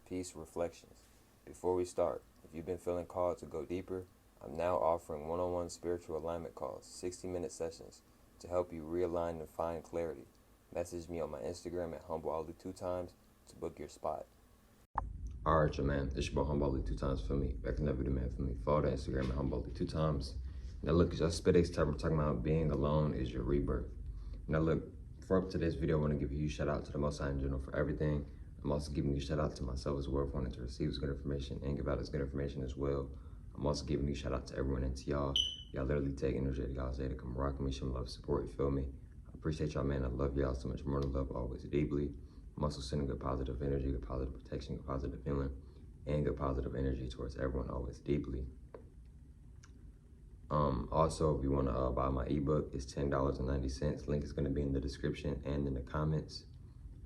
Peace Reflections. Before we start, if you've been feeling called to go deeper, I'm now offering one-on-one spiritual alignment calls, 60-minute sessions, to help you realign and find clarity. Message me on my Instagram at HumbleOli2times to book your spot. Alright, your man. It's your boy HumbleOli2times for me. Back another video, man, for me. Follow the Instagram at HumbleOli2times. Now look, I spit X time. We're talking about being alone is your rebirth. Now look, for up to this video, I want to give a huge shout out to the Most High in general for everything. I'm also giving you a shout out to myself as well for wanting to receive this good information and give out this good information as well. I'm also giving you a shout out to everyone and to y'all. Y'all literally take energy to God's day to come rock me, show me love, support, you feel me? I appreciate y'all, man. I love y'all so much more than love, always deeply. I'm also sending good positive energy, good positive protection, good positive feeling, and good positive energy towards everyone, always deeply. Also, if you want to buy my ebook, it's $10.90. Link is going to be in the description and in the comments.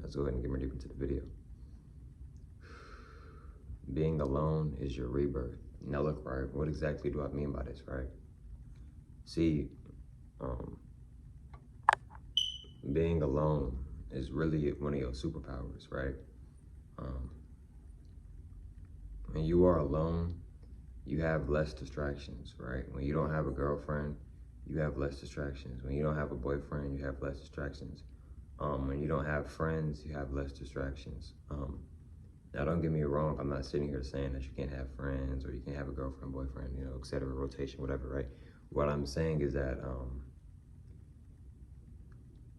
Let's go ahead and get more deep into the video. Being alone is your rebirth. Now look, right, what exactly do I mean by this, right? See, being alone is really one of your superpowers, right? When you are alone, you have less distractions, right? When you don't have a girlfriend, you have less distractions. When you don't have a boyfriend, you have less distractions. When you don't have friends, you have less distractions. Now, don't get me wrong. I'm not sitting here saying that you can't have friends or you can't have a girlfriend, boyfriend, you know, et cetera, rotation, whatever, right? What I'm saying is that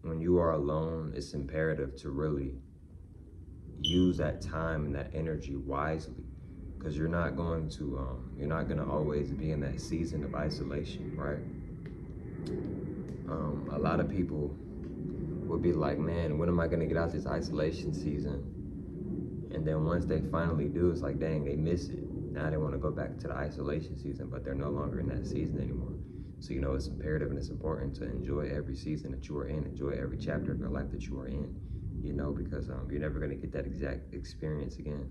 when you are alone, it's imperative to really use that time and that energy wisely, because you're not going to always be in that season of isolation, right? A lot of people will be like, man, when am I going to get out this isolation season? And then once they finally do, it's like, dang, they miss it. Now they want to go back to the isolation season, but they're no longer in that season anymore. So, you know, it's imperative and it's important to enjoy every season that you are in, enjoy every chapter of your life that you are in, you know, because you're never going to get that exact experience again.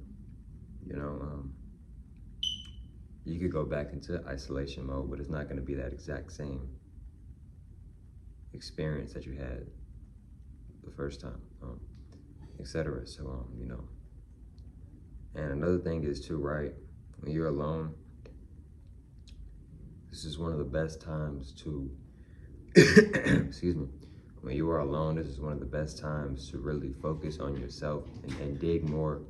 You know, you could go back into isolation mode, but it's not going to be that exact same experience that you had the first time, etc. So, you know. And another thing is too, right, when you're alone, this is one of the best times to, excuse me, when you are alone, this is one of the best times to really focus on yourself and dig more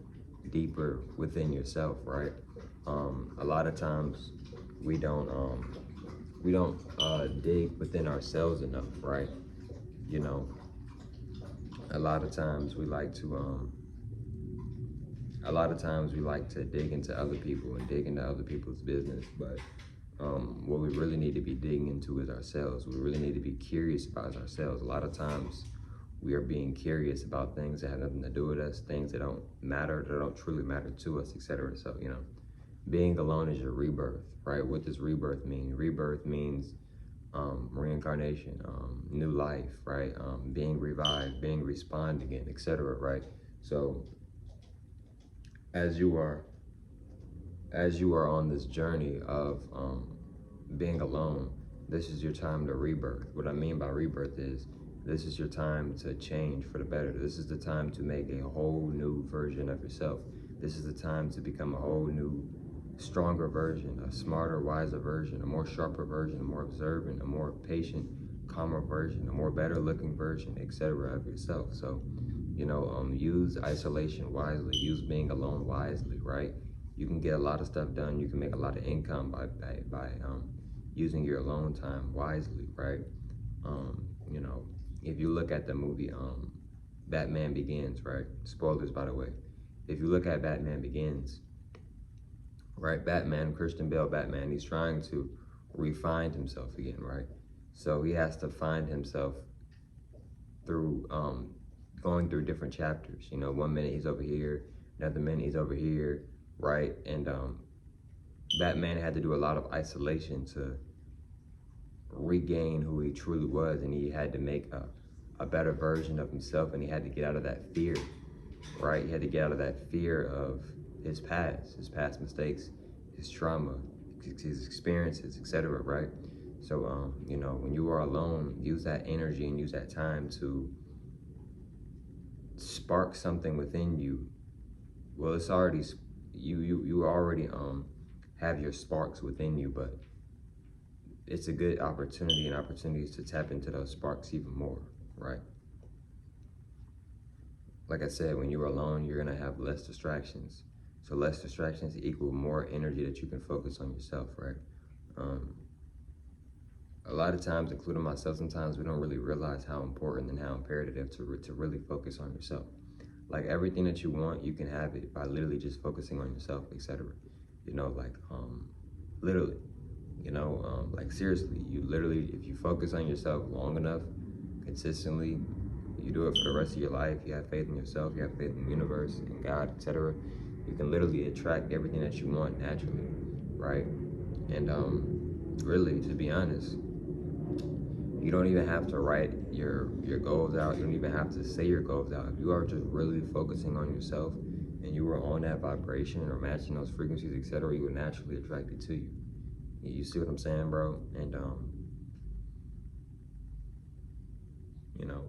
deeper within yourself, right? A lot of times we don't dig within ourselves enough, right? You know, a lot of times we like to dig into other people and dig into other people's business, but what we really need to be digging into is ourselves. We really need to be curious about ourselves. A lot of times we are being curious about things that have nothing to do with us, things that don't matter, that don't truly matter to us, etc. So, you know, being alone is your rebirth, right? What does rebirth mean? Rebirth means reincarnation, new life, right? Being revived, being respawned again, etc., right? So as you are on this journey of being alone, this is your time to rebirth. What I mean by rebirth is this is your time to change for the better. This is the time to make a whole new version of yourself. This is the time to become a whole new, stronger version, a smarter, wiser version, a more sharper version, a more observant, a more patient, calmer version, a more better looking version, etc. of yourself. So, you know, use isolation wisely, use being alone wisely, right? You can get a lot of stuff done. You can make a lot of income by using your alone time wisely, right? You know, if you look at the movie Batman Begins, right? Spoilers, by the way. If you look at Batman Begins, right? Batman, Christian Bale Batman, he's trying to refine himself again, right? So he has to find himself through going through different chapters. You know, 1 minute he's over here, another minute he's over here, right? And Batman had to do a lot of isolation to regain who he truly was, and he had to make a better version of himself, and he had to get out of that fear, right? He had to get out of that fear of his past mistakes, his trauma, his experiences, etc., right? So, you know, when you are alone, use that energy and use that time to spark something within you well, it's already, you already have your sparks within you, but it's a good opportunity and opportunities to tap into those sparks even more, right? Like I said, when you're alone, you're gonna have less distractions. So less distractions equal more energy that you can focus on yourself, right? Um, a lot of times, including myself, sometimes we don't really realize how important and how imperative to really focus on yourself. Like everything that you want, you can have it by literally just focusing on yourself, etc. You know, like literally, like seriously, you literally, if you focus on yourself long enough, consistently, you do it for the rest of your life, you have faith in yourself, you have faith in the universe, in God, etc. You can literally attract everything that you want naturally, right? And really, to be honest, you don't even have to write your goals out. You don't even have to say your goals out. If you are just really focusing on yourself and you are on that vibration or matching those frequencies, etc., you will naturally attract it to you. You see what I'm saying, bro? And you know,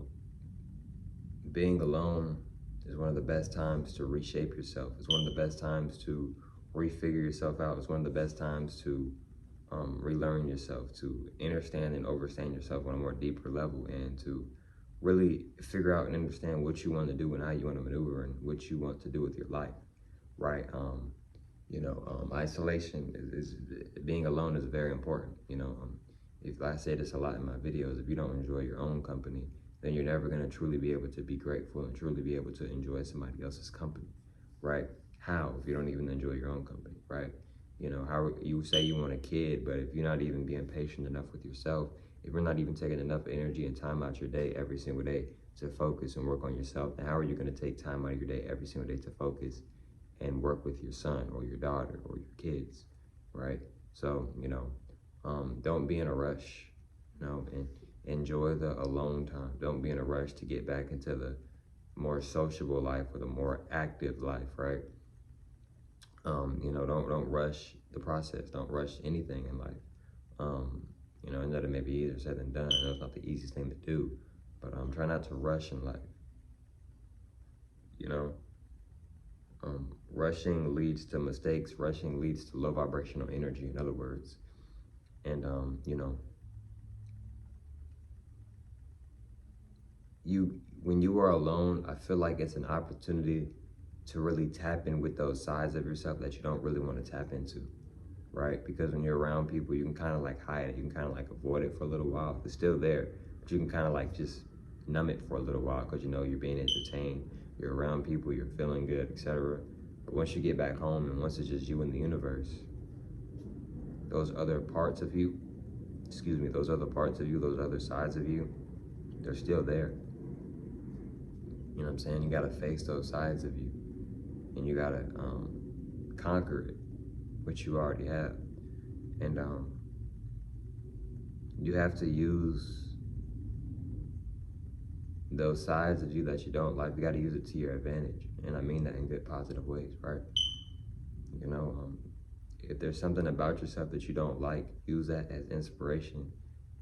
being alone is one of the best times to reshape yourself. It's one of the best times to refigure yourself out. It's one of the best times to relearn yourself, to understand and overstand yourself on a more deeper level, and to really figure out and understand what you want to do and how you want to maneuver and what you want to do with your life, right? Isolation is being alone is very important. If I say this a lot in my videos, if you don't enjoy your own company, then you're never going to truly be able to be grateful and truly be able to enjoy somebody else's company, right? How, if you don't even enjoy your own company, right? How you say you want a kid, but if you're not even being patient enough with yourself, if you're not even taking enough energy and time out your day every single day to focus and work on yourself, then how are you going to take time out of your day every single day to focus and work with your son or your daughter or your kids, right? So, don't be in a rush, and enjoy the alone time. Don't be in a rush to get back into the more sociable life or the more active life, right? Don't rush the process. Don't rush anything in life. I know that may be easier said than done. I know it's not the easiest thing to do, but try not to rush in life. Rushing leads to mistakes. Rushing leads to low vibrational energy, in other words. And, when you are alone, I feel like it's an opportunity to really tap in with those sides of yourself that you don't really want to tap into, right? Because when you're around people, you can kind of like hide it. You can kind of like avoid it for a little while. It's still there, but you can kind of like just numb it for a little while because you're being entertained. You're around people, you're feeling good, etc. But once you get back home and once it's just you and the universe, those other parts of you, those other sides of you, they're still there. You know what I'm saying? You gotta face those sides of you, and you gotta conquer it, which you already have. And you have to use those sides of you that you don't like. You gotta use it to your advantage, and I mean that in good, positive ways, right? If there's something about yourself that you don't like, use that as inspiration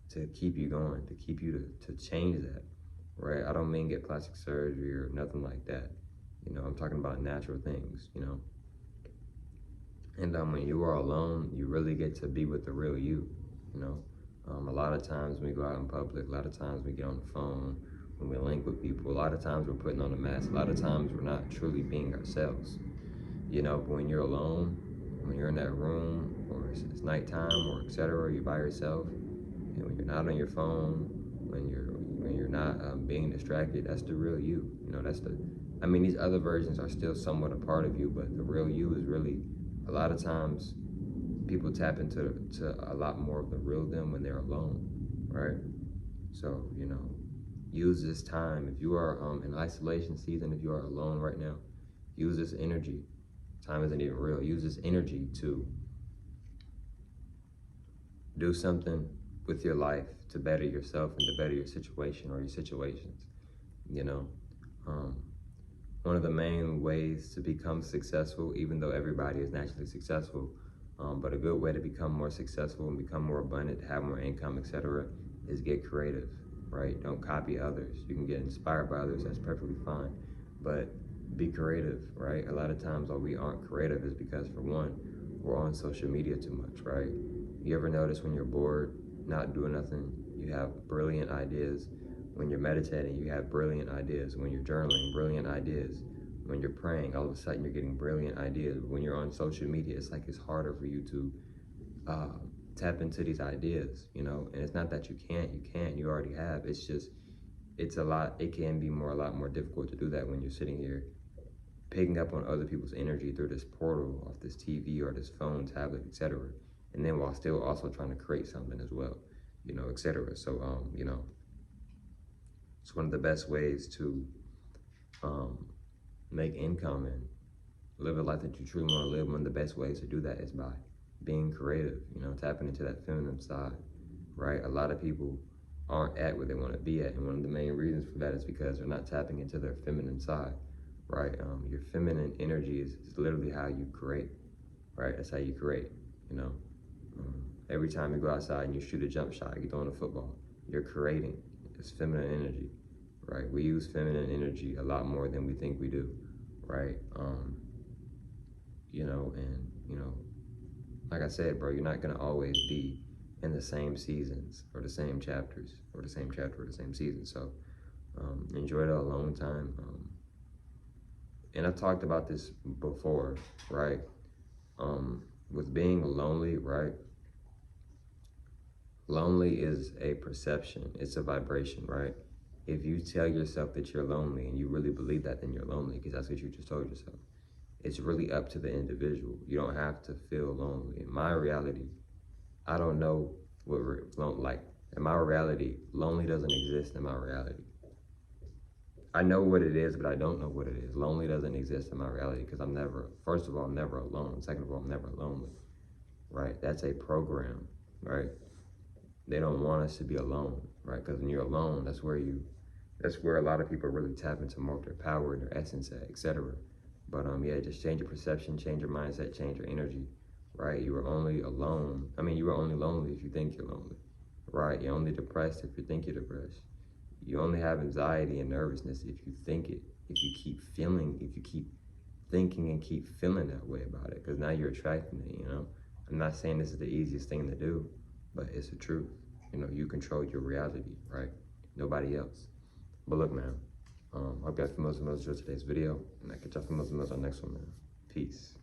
to keep you going, to keep you to change that, right? I don't mean get plastic surgery or nothing like that. I'm talking about natural things, And when you are alone, you really get to be with the real you, A lot of times when we go out in public, a lot of times we get on the phone, when we link with people, a lot of times we're putting on a mask, a lot of times we're not truly being ourselves, But when you're alone, when you're in that room, or it's nighttime, or etc., you're by yourself, and when you're not on your phone, when you're not being distracted, that's the real you. These other versions are still somewhat a part of you, but the real you is really, a lot of times, people tap into a lot more of the real them when they're alone, right? So, use this time. If you are in isolation season, if you are alone right now, use this energy. Time isn't even real. Use this energy to do something with your life to better yourself and to better your situation or your situations. One of the main ways to become successful, even though everybody is naturally successful, but a good way to become more successful and become more abundant, to have more income, etc., is get creative, right? Don't copy others. You can get inspired by others, that's perfectly fine. But be creative, right? A lot of times why we aren't creative is because, for one, we're on social media too much, right? You ever notice when you're bored, not doing nothing, you have brilliant ideas? When you're meditating, you have brilliant ideas. When you're journaling, brilliant ideas. When you're praying, all of a sudden you're getting brilliant ideas. When you're on social media, it's like it's harder for you to tap into these ideas, you know? And it's not that you can't, you already have. It's just, it can be a lot more difficult to do that when you're sitting here picking up on other people's energy through this portal off this TV or this phone, tablet, etc. And then while still also trying to create something as well, you know, etc. So, you know, it's one of the best ways to make income and live a life that you truly want to live. One of the best ways to do that is by being creative, you know, tapping into that feminine side, right? A lot of people aren't at where they want to be at, and one of the main reasons for that is because they're not tapping into their feminine side, right? Your feminine energy is literally how you create, right? That's how you create, you know. Every time you go outside and you shoot a jump shot, you're throwing a football, you're creating. It's feminine energy, right? We use feminine energy a lot more than we think we do, right? You know, and, you know, like I said, bro, you're not gonna always be in the same seasons or the same chapters or the same chapter or the same season. So enjoy the alone time. And I've talked about this before, right? With being lonely, right? Lonely is a perception, it's a vibration, right? If you tell yourself that you're lonely and you really believe that, then you're lonely, because that's what you just told yourself. It's really up to the individual. You don't have to feel lonely. In my reality, I don't know what like. In my reality, lonely doesn't exist in my reality. I know what it is, but I don't know what it is. Lonely doesn't exist in my reality because I'm never, first of all, I'm never alone. Second of all, I'm never lonely, right? That's a program, right? They don't want us to be alone, right? Because when you're alone, that's where a lot of people really tap into more of their power and their essence, etc. But yeah, just change your perception, change your mindset, change your energy, right? You are only alone. I mean, you are only lonely if you think you're lonely, right? You're only depressed if you think you're depressed. You only have anxiety and nervousness if you think it, if you keep thinking and keep feeling that way about it, because now you're attracting it, you know? I'm not saying this is the easiest thing to do, but it's the truth. You know, you control your reality, right? Nobody else. But look, man, hope you guys feel most of today's video, and I catch y'all for most on the next one, man. Peace.